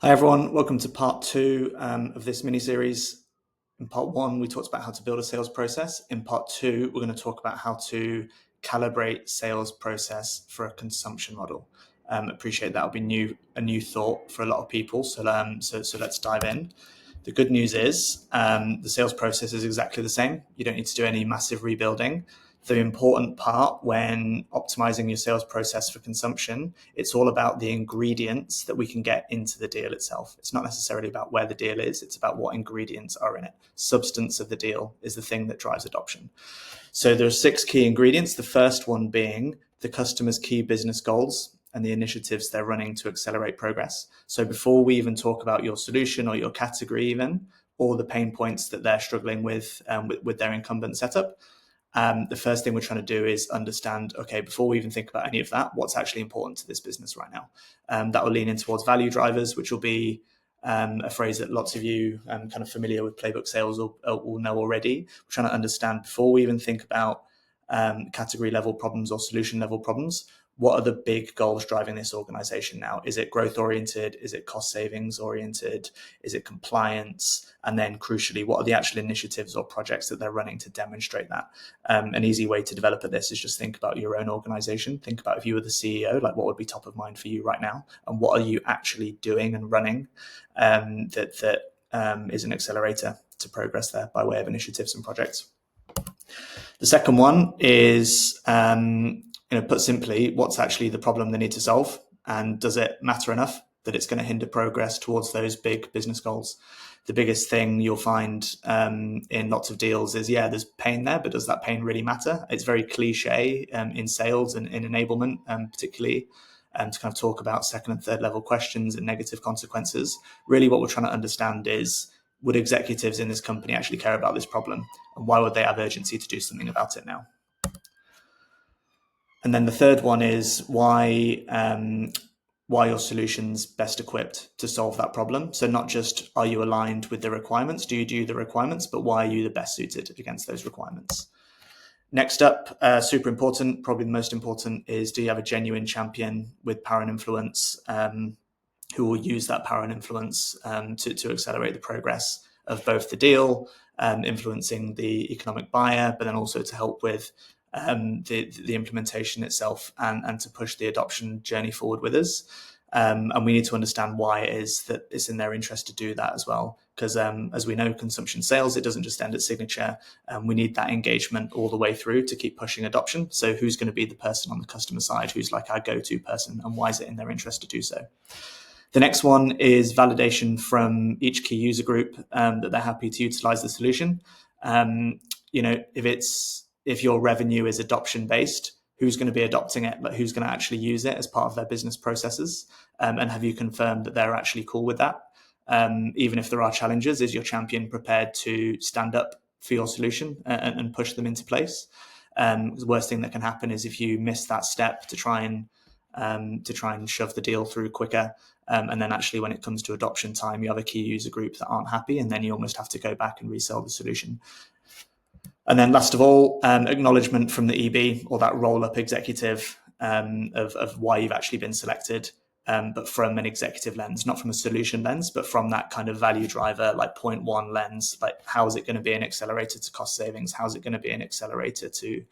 Hi everyone, welcome to part two of this mini-series. In part one, we talked about how to build a sales process. In part two, we're going to talk about how to calibrate sales process for a consumption model. Appreciate that'll be a new thought for a lot of people. So let's dive in. The good news is the sales process is exactly the same. You don't need to do any massive rebuilding. The important part when optimizing your sales process for consumption, it's all about the ingredients that we can get into the deal itself. It's not necessarily about where the deal is, it's about what ingredients are in it. Substance of the deal is the thing that drives adoption. So there are 6 key ingredients. The first one being the customer's key business goals and the initiatives they're running to accelerate progress. So before we even talk about your solution or your category even, or the pain points that they're struggling with their incumbent setup, the first thing we're trying to do is understand, okay, before we even think about any of that, what's actually important to this business right now? That will lean in towards value drivers, which will be a phrase that lots of you kind of familiar with playbook sales will know already. We're trying to understand before we even think about category level problems or solution level problems, what are the big goals driving this organization now? Is it growth oriented? Is it cost savings oriented? Is it compliance? And then crucially, what are the actual initiatives or projects that they're running to demonstrate that? An easy way to develop at this is just think about your own organization. Think about if you were the CEO, like what would be top of mind for you right now? And what are you actually doing and running that is an accelerator to progress there by way of initiatives and projects? The second one is, put simply, what's actually the problem they need to solve? And does it matter enough that it's going to hinder progress towards those big business goals? The biggest thing you'll find in lots of deals is, there's pain there, but does that pain really matter? It's very cliche in sales and in enablement, particularly, to kind of talk about second and third level questions and negative consequences. Really what we're trying to understand is, would executives in this company actually care about this problem? And why would they have urgency to do something about it now? And then the third one is why your solution's best equipped to solve that problem. So not just are you aligned with the requirements, do you do the requirements, but why are you the best suited against those requirements? Next up, super important, probably the most important, is do you have a genuine champion with power and influence who will use that power and influence to accelerate the progress of both the deal, influencing the economic buyer, but then also to help with the implementation itself and to push the adoption journey forward with us. And we need to understand why it is that it's in their interest to do that as well. Because as we know, consumption sales, it doesn't just end at signature. We need that engagement all the way through to keep pushing adoption. So who's going to be the person on the customer side who's like our go-to person, and why is it in their interest to do so? The next one is validation from each key user group that they're happy to utilize the solution. If your revenue is adoption based, who's going to be adopting it, but who's going to actually use it as part of their business processes? And have you confirmed that they're actually cool with that? Even if there are challenges, is your champion prepared to stand up for your solution and push them into place? The worst thing that can happen is if you miss that step to try and shove the deal through quicker. And then actually when it comes to adoption time, you have a key user group that aren't happy, and then you almost have to go back and resell the solution. And then last of all, acknowledgement from the EB or that roll-up executive of why you've actually been selected, but from an executive lens, not from a solution lens, but from that kind of value driver, like point one lens, like how is it going to be an accelerator to cost savings? How's it going to be an accelerator to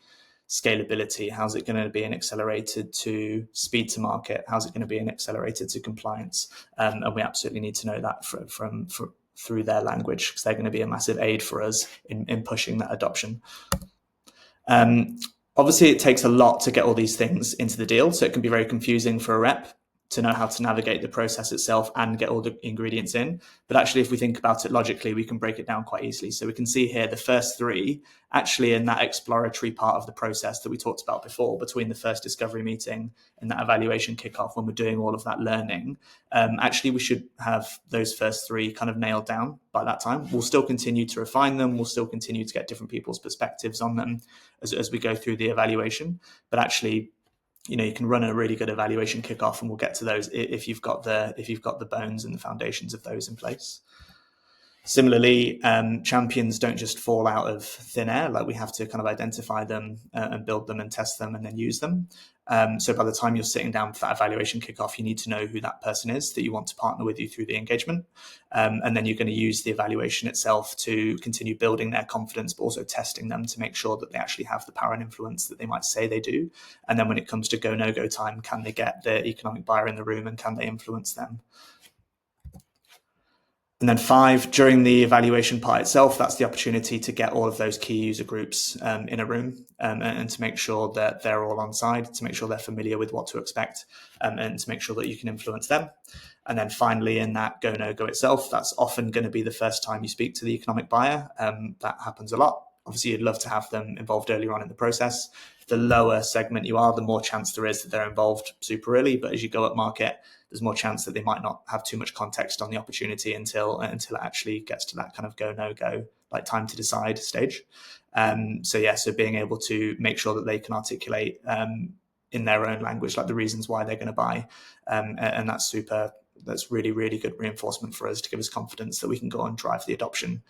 scalability? How's it going to be an accelerator to speed to market? How's it going to be an accelerator to compliance? And we absolutely need to know that through their language, because they're going to be a massive aid for us in pushing that adoption. Obviously, it takes a lot to get all these things into the deal, so it can be very confusing for a rep to know how to navigate the process itself and get all the ingredients in. But actually, if we think about it logically, we can break it down quite easily. So we can see here the first 3 actually in that exploratory part of the process that we talked about before, between the first discovery meeting and that evaluation kickoff, when we're doing all of that learning. Actually, we should have those first 3 kind of nailed down by that time. We'll still continue to refine them. We'll still continue to get different people's perspectives on them as we go through the evaluation. But actually, you can run a really good evaluation kickoff, and we'll get to those if you've got the bones and the foundations of those in place. Similarly, champions don't just fall out of thin air. Like, we have to kind of identify them and build them and test them and then use them. So by the time you're sitting down for that evaluation kickoff, you need to know who that person is that you want to partner with you through the engagement. And then you're going to use the evaluation itself to continue building their confidence, but also testing them to make sure that they actually have the power and influence that they might say they do. And then when it comes to go, no go time, can they get the economic buyer in the room and can they influence them? And then 5, during the evaluation part itself, that's the opportunity to get all of those key user groups in a room and to make sure that they're all on side, to make sure they're familiar with what to expect, and to make sure that you can influence them. And then finally, in that go, no go itself, that's often going to be the first time you speak to the economic buyer. That happens a lot. Obviously, you'd love to have them involved earlier on in the process. The lower segment you are, the more chance there is that they're involved super early. But as you go up market, there's more chance that they might not have too much context on the opportunity until it actually gets to that kind of go, no go, like time to decide stage. So being able to make sure that they can articulate in their own language, like the reasons why they're going to buy. And that's really, really good reinforcement for us to give us confidence that we can go and drive the adoption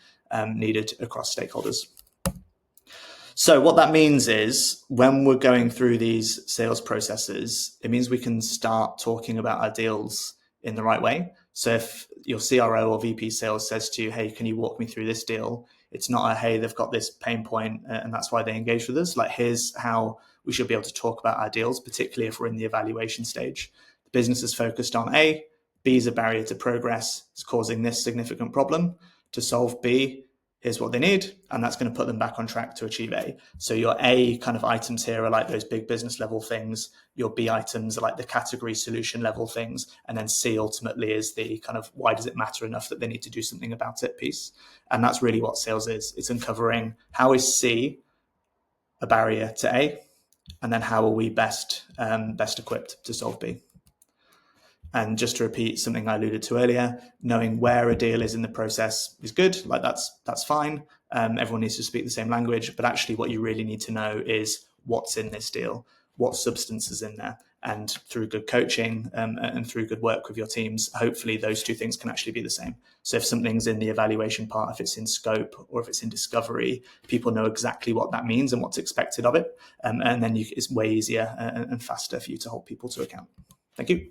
needed across stakeholders. So what that means is when we're going through these sales processes, it means we can start talking about our deals in the right way. So if your CRO or VP sales says to you, hey, can you walk me through this deal? It's not a, hey, they've got this pain point and that's why they engage with us. Like, here's how we should be able to talk about our deals, particularly if we're in the evaluation stage. The business is focused on A, B is a barrier to progress. It's causing this significant problem. To solve B, here's what they need, and that's going to put them back on track to achieve A. So your A kind of items here are like those big business level things. Your B items are like the category solution level things. And then C ultimately is the kind of why does it matter enough that they need to do something about it piece. And that's really what sales is. It's uncovering how is C a barrier to A, and then how are we best equipped to solve B. And just to repeat something I alluded to earlier, knowing where a deal is in the process is good. Like, that's fine. Everyone needs to speak the same language, but actually what you really need to know is what's in this deal, what substance is in there. And through good coaching and through good work with your teams, hopefully those two things can actually be the same. So if something's in the evaluation part, if it's in scope or if it's in discovery, people know exactly what that means and what's expected of it. And then it's way easier and faster for you to hold people to account. Thank you.